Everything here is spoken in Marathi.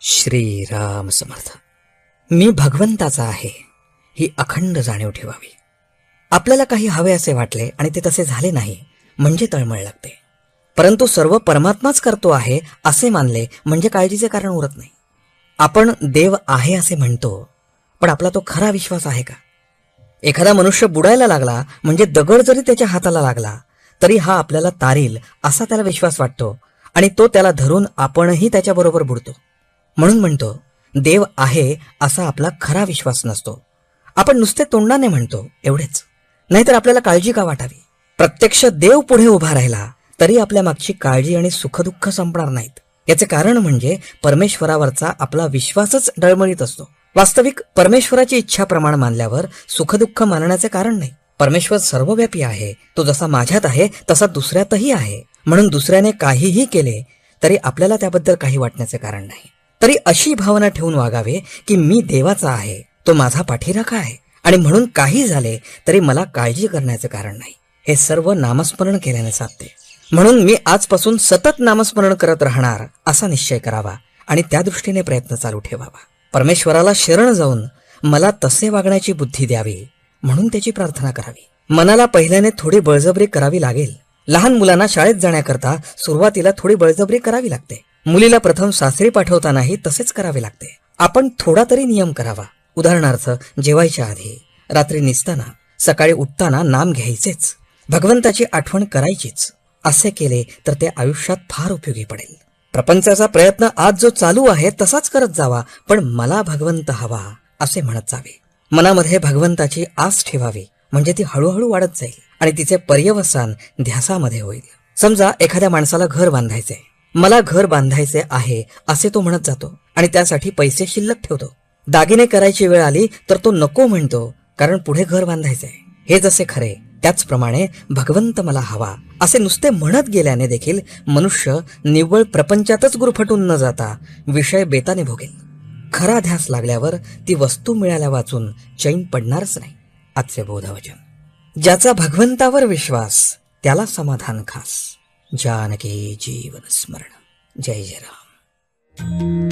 श्रीराम समर्थ. मी भगवंताचा आहे ही अखंड जाणीव ठेवावी. आपल्याला काही हवे असे वाटले आणि ते तसे झाले नाही म्हणजे तळमळ लागते. परंतु सर्व परमात्माच करतो आहे असे मानले म्हणजे काळजीचे कारण उरत नाही. आपण देव आहे असे म्हणतो, पण आपला तो खरा विश्वास आहे का? एखादा मनुष्य बुडायला लागला म्हणजे दगड जरी त्याच्या हाताला लागला तरी हा आपल्याला तारील असा त्याला विश्वास वाटतो आणि तो त्याला धरून आपणही त्याच्याबरोबर बुडतो. म्हणून म्हणतो देव आहे असा आपला खरा विश्वास नसतो. आपण नुसते तोंडाने म्हणतो एवढेच. नाहीतर आपल्याला काळजी का वाटावी? प्रत्यक्ष देव पुढे उभा राहिला तरी आपल्या मागची काळजी आणि सुखदुःख संपणार नाहीत. याचे कारण म्हणजे परमेश्वरावरचा आपला विश्वासच डळमळीत असतो. वास्तविक परमेश्वराची इच्छा प्रमाण मानल्यावर सुखदुःख मानण्याचे कारण नाही. परमेश्वर सर्वव्यापी आहे. तो जसा माझ्यात आहे तसा दुसऱ्यातही आहे. म्हणून दुसऱ्याने काहीही केले तरी आपल्याला त्याबद्दल काही वाटण्याचे कारण नाही. तरी अशी भावना ठेवून वागावे की मी देवाचा आहे, तो माझा पाठीराखा आहे आणि म्हणून काही झाले तरी मला काळजी करण्याचे कारण नाही. हे सर्व नामस्मरण केल्याने साधते. म्हणून मी आजपासून सतत नामस्मरण करत राहणार असा निश्चय करावा आणि त्या दृष्टीने प्रयत्न चालू ठेवावा. परमेश्वराला शरण जाऊन मला तसे वागण्याची बुद्धी द्यावी म्हणून त्याची प्रार्थना करावी. मनाला पहिल्याने थोडी बळजबरी करावी लागेल. लहान मुलांना शाळेत जाण्याकरता सुरुवातीला थोडी बळजबरी करावी लागते. मुलीला प्रथम सासरी पाठवतानाही तसेच करावे लागते. आपण थोडा तरी नियम करावा. उदाहरणार्थ, जेवायच्या आधी, रात्री निसताना, सकाळी उठताना नाम घ्यायचेच, भगवंताची आठवण करायचीच. असे केले तर ते आयुष्यात फार उपयोगी पडेल. प्रपंचाचा प्रयत्न आज जो चालू आहे तसाच करत जावा, पण मला भगवंत हवा असे म्हणत जावे. मनामध्ये भगवंताची आस ठेवावी म्हणजे ती हळूहळू वाढत जाईल आणि तिचे पर्यवसान ध्यासामध्ये होईल. समजा एखाद्या माणसाला घर बांधायचे. मला घर बांधायचे आहे असे तो म्हणत जातो आणि त्यासाठी पैसे शिल्लक ठेवतो. दागिने करायची वेळ आली तर तो नको म्हणतो, कारण पुढे घर बांधायचंय. हे जसे खरे त्याचप्रमाणे भगवंत मला हवा असे नुसते म्हणत गेल्याने देखील मनुष्य निव्वळ प्रपंचातच गुरफटून न जाता विषय बेताने भोगेल. खरा ध्यास लागल्यावर ती वस्तू मिळाल्या वाचून चैन पडणारच नाही. आजचे बोधवचन. ज्याचा भगवंतावर विश्वास त्याला समाधान खास. जानकी जीवन स्मरण. जय जय राम.